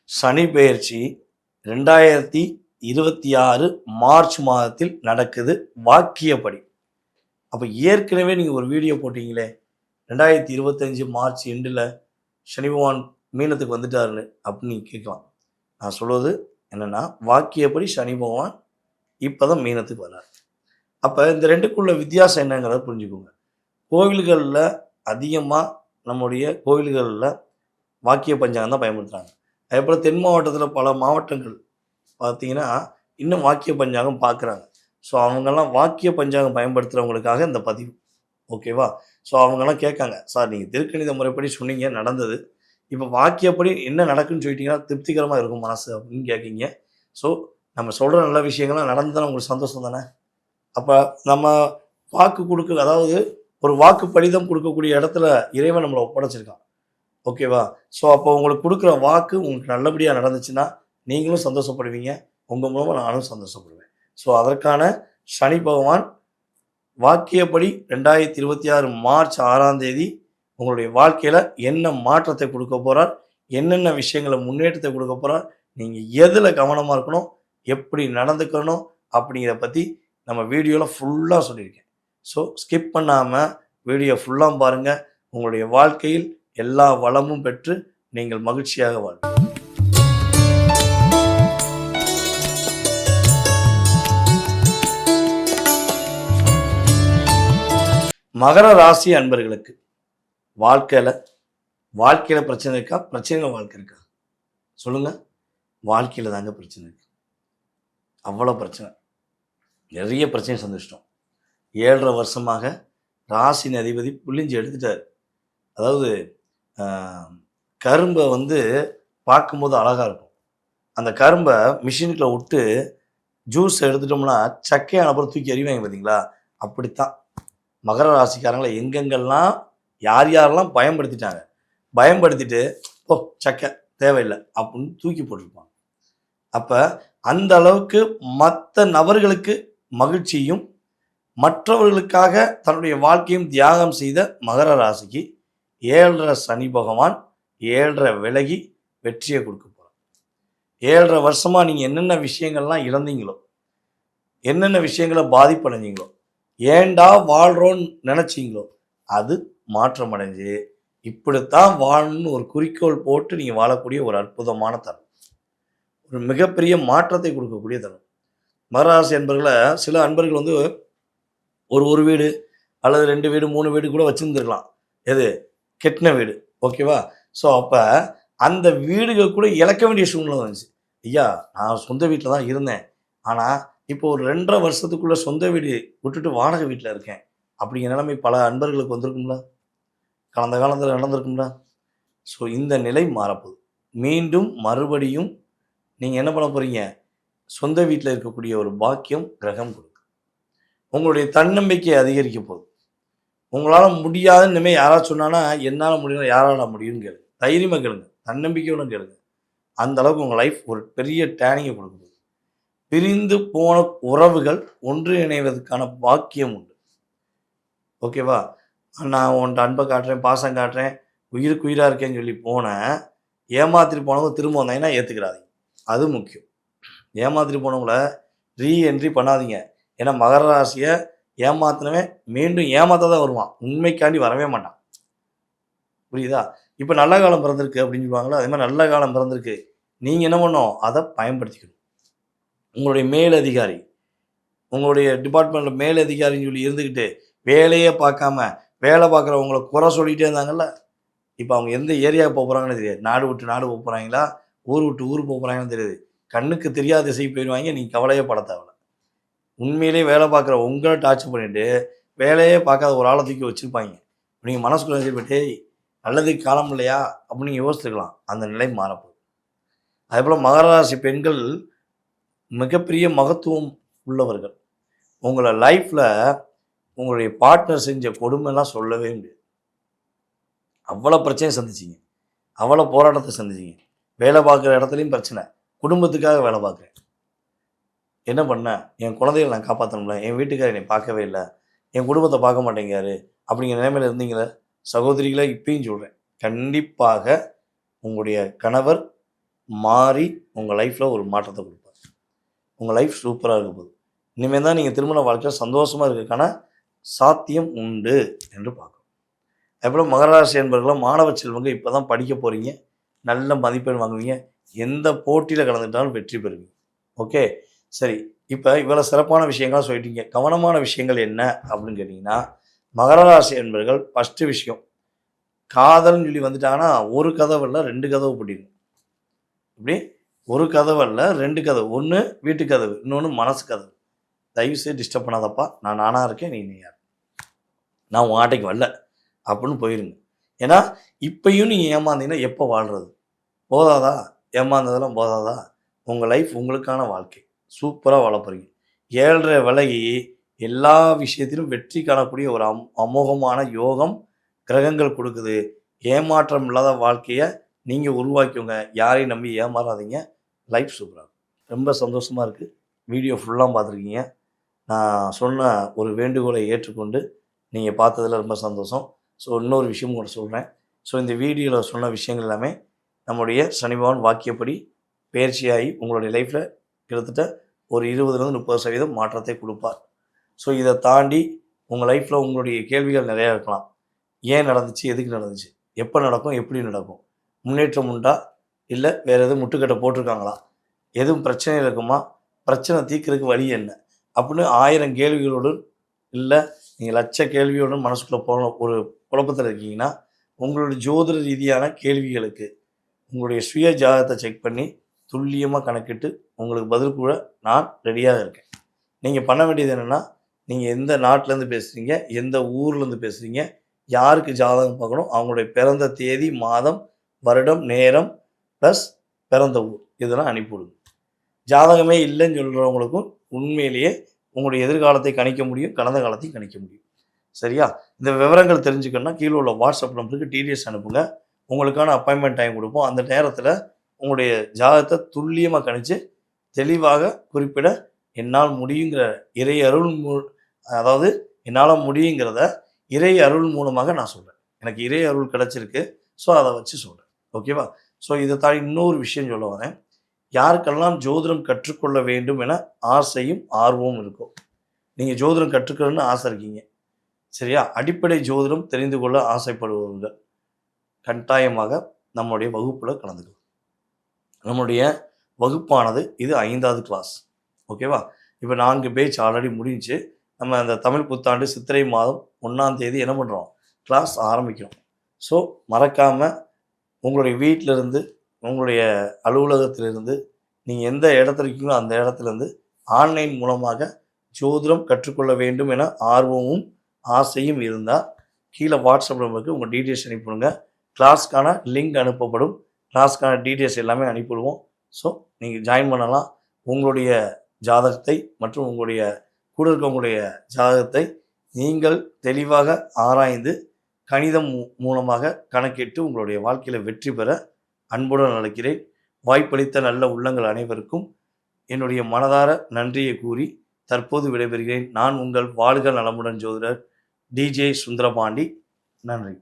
சனி பெயர்ச்சி 2026 மார்ச் மாதத்தில் நடக்குது வாக்கியப்படி. அப்போ ஏற்கனவே நீங்கள் ஒரு வீடியோ போட்டிங்களே 2025 மார்ச் எண்டில் சனி பகவான் மீனத்துக்கு வந்துட்டாருன்னு அப்படின்னு நீங்கள் கேட்கலாம். நான் சொல்வது என்னென்னா, வாக்கியப்படி சனி பகவான் இப்போ தான் மீனத்துக்கு வர்றார். அப்போ இந்த ரெண்டுக்குள்ள வித்தியாசம் என்னங்கிறத புரிஞ்சுக்கோங்க. கோவில்களில் அதிகமாக நம்முடைய கோவில்களில் வாக்கிய பஞ்சாங்கம் தான் பயன்படுத்துகிறாங்க. அதேபோல் தென் மாவட்டத்தில் பல மாவட்டங்கள் பார்த்தீங்கன்னா இன்னும் வாக்கிய பஞ்சாங்கம் பார்க்குறாங்க. ஸோ அவங்கெல்லாம் வாக்கிய பஞ்சாங்கம் பயன்படுத்துகிறவங்களுக்காக இந்த பதிவு, ஓகேவா? ஸோ அவங்கெல்லாம் கேட்காங்க, சார் நீங்கள் திருக்கணித முறைப்படி சொன்னீங்க நடந்தது, இப்போ வாக்கியப்படி என்ன நடக்குன்னு சொல்லிட்டீங்கன்னா திருப்திகரமாக இருக்கும் மனசு அப்படின்னு கேட்குறீங்க. ஸோ நம்ம சொல்கிற நல்ல விஷயங்கள்லாம் நடந்ததுன்னா உங்களுக்கு சந்தோஷம் தானே? அப்போ நம்ம வாக்கு கொடுக்க, அதாவது ஒரு வாக்கு படிதம் கொடுக்கக்கூடிய இடத்துல இறைவன் நம்மளை ஒப்படைச்சிருக்கான், ஓகேவா? ஸோ அப்போ உங்களுக்கு கொடுக்குற வாக்கு உங்களுக்கு நல்லபடியாக நடந்துச்சுன்னா நீங்களும் சந்தோஷப்படுவீங்க, உங்கள் மூலமாக நானும் சந்தோஷப்படுவேன். ஸோ அதற்கான சனி பகவான் வாக்கியப்படி 2026 மார்ச் 6ஆம் தேதி உங்களுடைய வாழ்க்கையில் என்ன மாற்றத்தை கொடுக்க போகிறார், என்னென்ன விஷயங்களை முன்னேற்றத்தை கொடுக்க போகிறார், நீங்கள் எதில் கவனமாக இருக்கணும், எப்படி நடந்துக்கணும் அப்படிங்கிறத பற்றி நம்ம வீடியோவில் ஃபுல்லாக சொல்லியிருக்கேன். ஸோ ஸ்கிப் பண்ணாமல் வீடியோ ஃபுல்லாக பாருங்கள். உங்களுடைய வாழ்க்கையில் எல்லா வளமும் பெற்று நீங்கள் மகிழ்ச்சியாக வாழ்வீங்க. மகர ராசி அன்பர்களுக்கு வாழ்க்கையில் பிரச்சனை இருக்கா? பிரச்சனைகள் வாழ்க்கை இருக்கா? சொல்லுங்கள். வாழ்க்கையில் தாங்க பிரச்சனை இருக்கு. அவ்வளோ பிரச்சனை, நிறைய பிரச்சனை சந்திச்சிட்டோம். 7.5 வருஷமாக ராசின் அதிபதி புள்ளிஞ்சு எடுத்துட்டார். அதாவது கரும்பை பார்க்கும்போது அழகாக இருக்கும். அந்த கரும்பை மிஷினுக்குள்ளே விட்டு ஜூஸ் எடுத்துட்டோம்னா சக்கையான அப்புறம் தூக்கி எறிவாங்க பார்த்தீங்களா? அப்படித்தான் மகர ராசிக்காரங்களை எங்கெங்கெல்லாம் யாரெல்லாம் பயன்படுத்திட்டு ஓ சக்கை தேவையில்லை அப்படின்னு தூக்கி போட்டிருப்பாங்க. அப்போ அந்த அளவுக்கு மற்ற நபர்களுக்கு மகிழ்ச்சியும் மற்றவர்களுக்காக தன்னுடைய வாழ்க்கையும் தியாகம் செய்த மகர ராசிக்கு 7.5 சனி பகவான் 7.5 விலகி வெற்றியை கொடுக்க போகிறார். 7.5 வருஷமாக நீங்கள் என்னென்ன விஷயங்கள்லாம் இழந்தீங்களோ, என்னென்ன விஷயங்களை பாதிப்படைஞ்சீங்களோ, ஏண்டா வாழ்கிறோன்னு நினச்சிங்களோ அது மாற்றம் அடைஞ்சு இப்படித்தான் வாழணும்னு ஒரு குறிக்கோள் போட்டு நீங்கள் வாழக்கூடிய ஒரு அற்புதமான தருணம், ஒரு மிகப்பெரிய மாற்றத்தை கொடுக்கக்கூடிய தருணம். மகராசி அன்பர்களை சில அன்பர்கள் ஒரு வீடு அல்லது 2 வீடு 3 வீடு கூட வச்சுருந்துருக்கலாம், எது கெட்டின வீடு, ஓகேவா? ஸோ அப்போ அந்த வீடுகள் கூட இழக்க வேண்டிய சூழ்நிலை வந்துச்சு. ஐயா நான் சொந்த வீட்டில் தான் இருந்தேன், ஆனால் இப்போ ஒரு 2.5 வருஷத்துக்குள்ளே சொந்த வீடு விட்டுட்டு வாடகை வீட்டில் இருக்கேன் அப்படிங்கிற நிலைமை பல அன்பர்களுக்கு வந்திருக்கும்ல, கடந்த காலத்தில் நடந்திருக்கும்ல. ஸோ இந்த நிலை மாறப்போகுது. மீண்டும் மறுபடியும் நீங்கள் என்ன பண்ண போகிறீங்க, சொந்த வீட்டில் இருக்கக்கூடிய ஒரு பாக்கியம் கிரகம் கொடுக்கும். உங்களுடைய தன்னம்பிக்கை அதிகரிக்க போகுது. உங்களால் முடியாதுன்னு இனிமேல் யாராவது சொன்னான்னா என்னால் முடியும், யாரால் முடியும்னு கேளுங்க, தைரியமாக கேளுங்க, தன்னம்பிக்கையோடு கேளுங்க. அந்த அளவுக்கு உங்கள் லைஃப் ஒரு பெரிய டேர்னிங்கை கொடுக்கும். பிரிந்து போன உறவுகள் ஒன்று இணைவதற்கான பாக்கியம் உண்டு, ஓகேவா? நான் உன்ட்ட அன்பை காட்டுறேன், பாசம் காட்டுறேன், உயிருக்கு உயிராக இருக்கேன்னு சொல்லி போனேன், ஏமாத்திட்டு போனவங்க திரும்ப வந்தாங்கன்னா ஏற்றுக்கிறாதீங்க, அது முக்கியம். ஏமாத்திட்டு போனவங்கள ரீஎன்ட்ரி பண்ணாதீங்க. ஏன்னா மகர ராசியை ஏமாத்தினவன் மீண்டும் ஏமாத்த தான் வருவான், உண்மைக்காண்டி வரவே மாட்டான், புரியுதா? இப்போ நல்ல காலம் பிறந்திருக்கு அப்படின்னு சொல்லுவாங்களா, அதே மாதிரி நல்ல காலம் பிறந்திருக்கு, நீங்கள் என்ன பண்ணணும், அதை பயன்படுத்திக்கணும். உங்களுடைய மேலதிகாரி, உங்களுடைய டிபார்ட்மெண்ட்டில் மேலதிகாரின்னு சொல்லி இருந்துக்கிட்டு வேலையே பார்க்காம வேலை பார்க்குறவங்கள குறை சொல்லிகிட்டே இருந்தாங்கல்ல, இப்போ அவங்க எந்த ஏரியாவுக்கு போக போகிறாங்கன்னு தெரியாது, நாடு விட்டு நாடு போக போகிறாங்களா, ஊர் விட்டு ஊர் போக போகிறாங்கன்னு தெரியாது, கண்ணுக்கு தெரியாத திசை போயிடுவாங்க. நீங்கள் கவலையே பட தேவையில்ல. உண்மையிலே வேலை பார்க்குற உங்களை டார்ச்சர் பண்ணிவிட்டு வேலையே பார்க்காத ஒரு ஆளை தூக்கி வச்சுருப்பாங்க. நீங்கள் மனசுக்குள்ள போய்ட்டு நல்லதுக்கு காலம் இல்லையா அப்படின்னு நீங்கள் யோசிச்சுக்கலாம். அந்த நிலை மாறப்போகுது. அதே போல் மகர ராசி பெண்கள் மிகப்பெரிய மகத்துவம் உள்ளவர்கள். உங்களை லைஃப்பில் உங்களுடைய பார்ட்னர் செஞ்ச கொடுமைலாம் சொல்லவே முடியாது. அவ்வளோ பிரச்சனையை சந்திச்சிங்க, அவ்வளோ போராட்டத்தை சந்திச்சிங்க. வேலை பார்க்குற இடத்துலையும் பிரச்சனை, குடும்பத்துக்காக வேலை பார்க்குறேன், என்ன பண்ணேன், என் குழந்தைகளை நான் காப்பாற்றணும்ல, என் வீட்டுக்காரர் என்னை பார்க்கவே இல்லை, என் குடும்பத்தை பார்க்க மாட்டேங்காரு அப்படிங்கிற நிலைமையில் இருந்தீங்களே சகோதரிகளை இப்பயும் சொல்கிறேன், கண்டிப்பாக உங்களுடைய கணவர் மாறி உங்கள் லைஃப்பில் ஒரு மாற்றத்தை கொடுப்பார். உங்கள் லைஃப் சூப்பராக இருக்க போகுது. இனிமேல் தான் நீங்கள் திருமண வாழ்க்கையில் சந்தோஷமாக இருக்கிறதுக்கான சாத்தியம் உண்டு என்று பார்க்கணும். அதுபோல் மகர ராசி என்பவர்களும் மாணவ செல்வங்க இப்போ தான் படிக்க போகிறீங்க, நல்ல மதிப்பெண் வாங்குவீங்க, எந்த போட்டியில் கலந்துட்டாலும் வெற்றி பெறுவீங்க. ஓகே, சரி. இப்போ இவ்வளோ சிறப்பான விஷயங்கள்லாம் சொல்லிட்டீங்க. கவனமான விஷயங்கள் என்ன அப்படின்னு கேட்டிங்கன்னா, மகர ராசி என்பவர்கள் ஃபஸ்ட்டு விஷயம், காதல்னு சொல்லி வந்துட்டாங்கன்னா ஒரு கதவு இல்லை 2 கதவு பூட்டிடும். இப்படி ஒரு கதவு அல்ல 2 கதவு. ஒன்று வீட்டு கதவு, இன்னொன்று மனசு கதவு. தயவுசெய்து டிஸ்டர்ப் பண்ணாதப்பா, நான் நானாக இருக்கேன், நீ யார், நான் உன் ஆட்டைக்கு வரல அப்படின்னு போயிருங்க. ஏன்னா இப்பயும் நீங்கள் ஏமாந்தீங்கன்னா எப்போ வாழ்கிறது? போதாதா? ஏமாந்ததெல்லாம் போதாதா? உங்கள் லைஃப் உங்களுக்கான வாழ்க்கை சூப்பராக வாழ போகிறீங்க. 7.5 விலகி எல்லா விஷயத்திலும் வெற்றி காணக்கூடிய ஒரு அமோகமான யோகம் கிரகங்கள் கொடுக்குது. ஏமாற்றம் இல்லாத வாழ்க்கையை நீங்கள் உருவாக்கிக்கோங்க. யாரையும் நம்பி ஏமாறாதீங்க. லைஃப் சூப்பராக இருக்கும். ரொம்ப சந்தோஷமாக இருக்குது. வீடியோ ஃபுல்லாக பார்த்துருக்கீங்க. நான் சொன்ன ஒரு வேண்டுகோளை ஏற்றுக்கொண்டு நீங்கள் பார்த்ததில் ரொம்ப சந்தோஷம். ஸோ இன்னொரு விஷயம் கூட சொல்கிறேன். ஸோ இந்த வீடியோவில் சொன்ன விஷயங்கள் எல்லாமே நம்முடைய சனி பகவான் வாக்கியப்படி பயிற்சியாகி உங்களுடைய லைஃப்பில் கிட்டத்தட்ட ஒரு 20-30% மாற்றத்தை கொடுப்பார். ஸோ இதை தாண்டி உங்கள் லைஃப்பில் உங்களுடைய கேள்விகள் நிறையா இருக்கலாம். ஏன் நடந்துச்சு, எதுக்கு நடந்துச்சு, எப்போ நடக்கும், எப்படி நடக்கும், முன்னேற்றம் உண்டா, இல்லை வேறு எதுவும் முட்டுக்கட்டை போட்டிருக்காங்களா, எதுவும் பிரச்சனை இருக்குமா, பிரச்சனை தீர்க்கறதுக்கு வழி என்ன அப்படின்னு 1000 கேள்விகளோடு, இல்லை நீங்கள் லட்ச கேள்வியோடு மனசுக்குள்ளே போன ஒரு குழப்பத்தில் இருக்கீங்கன்னா, உங்களுடைய ஜோதிட ரீதியான கேள்விகளுக்கு உங்களுடைய சுய ஜாதகத்தை செக் பண்ணி துல்லியமாக கணக்கிட்டு உங்களுக்கு பதில் கூட நான் ரெடியாக இருக்கேன். நீங்கள் பண்ண வேண்டியது என்னென்னா, நீங்கள் எந்த நாட்டிலேருந்து பேசுகிறீங்க, எந்த ஊர்லேருந்து பேசுகிறீங்க, யாருக்கு ஜாதகம் பார்க்கணும், அவங்களுடைய பிறந்த தேதி, மாதம், வருடம், நேரம் ப்ளஸ் பிறந்த ஊர் இதெல்லாம் அனுப்பிவிடுங்க. ஜாதகமே இல்லைன்னு சொல்கிறவங்களுக்கும் உண்மையிலேயே உங்களுடைய எதிர்காலத்தை கணிக்க முடியும், கடந்த காலத்தையும் கணிக்க முடியும். சரியா? இந்த விவரங்கள் தெரிஞ்சுக்கணுன்னா கீழே உள்ள வாட்ஸ்அப் நம்பருக்கு டிடிஎஸ் அனுப்புங்க. உங்களுக்கான அப்பாயின்மெண்ட் டைம் கொடுப்போம். அந்த நேரத்தில் உங்களுடைய ஜாதகத்தை துல்லியமாக கணித்து தெளிவாக குறிப்பிட என்னால் முடியுங்கிற இறை அருள் அதாவது என்னால் முடியுங்கிறத இறை அருள் மூலமாக நான் சொல்கிறேன். எனக்கு இறை அருள் கிடச்சிருக்கு. ஸோ அதை வச்சு சொல்கிறேன். ஓகேவா? ஸோ இதை தாண்டி இன்னொரு விஷயம் சொல்ல வரேன். யாருக்கெல்லாம் ஜோதிடம் கற்றுக்கொள்ள வேண்டும் என ஆசையும் ஆர்வமும் இருக்கும், நீங்கள் ஜோதிடம் கற்றுக்கணும்னு ஆசை இருக்கீங்க, சரியா? அடிப்படை ஜோதிடம் தெரிந்து கொள்ள ஆசைப்படுபவர்கள் கட்டாயமாக நம்முடைய வகுப்பில் கலந்துக்கலாம். நம்முடைய வகுப்பானது இது 5வது கிளாஸ். ஓகேவா? இப்போ 4 பேட்ச் ஆல்ரெடி முடிஞ்சு நம்ம அந்த தமிழ் புத்தாண்டு சித்திரை மாதம் 1ஆம் தேதி என்ன பண்ணுறோம், கிளாஸ் ஆரம்பிக்கிறோம். ஸோ மறக்காமல் உங்களுடைய வீட்டிலிருந்து, உங்களுடைய அலுவலகத்திலிருந்து, நீங்கள் எந்த இடத்துல இருக்கீங்களோ அந்த இடத்துலேருந்து ஆன்லைன் மூலமாக ஜோதிடம் கற்றுக்கொள்ள வேண்டும் என ஆர்வமும் ஆசையும் இருந்தால் கீழே வாட்ஸ்அப் நம்பருக்கு உங்கள் டீட்டெயில்ஸ் அனுப்பிவிடுங்க. கிளாஸ்க்கான லிங்க் அனுப்பப்படும். கிளாஸ்க்கான டீட்டெயில்ஸ் எல்லாமே அனுப்பிவிடுவோம். ஸோ நீங்கள் ஜாயின் பண்ணலாம். உங்களுடைய ஜாதகத்தை மற்றும் உங்களுடைய கூட இருக்கவங்களுடைய ஜாதகத்தை நீங்கள் தெளிவாக ஆராய்ந்து கணிதம் மூலமாக கணக்கிட்டு உங்களுடைய வாழ்க்கையில் வெற்றி பெற அன்புடன் அழைக்கிறேன். வாய்ப்பளித்த நல்ல உள்ளங்கள் அனைவருக்கும் என்னுடைய மனதார நன்றியை கூறி தற்போது விடைபெறுகிறேன். நான் உங்கள் வாழ்க நலமுடன் ஜோதிடர் டிஜே சுந்தரபாண்டி. நன்றி.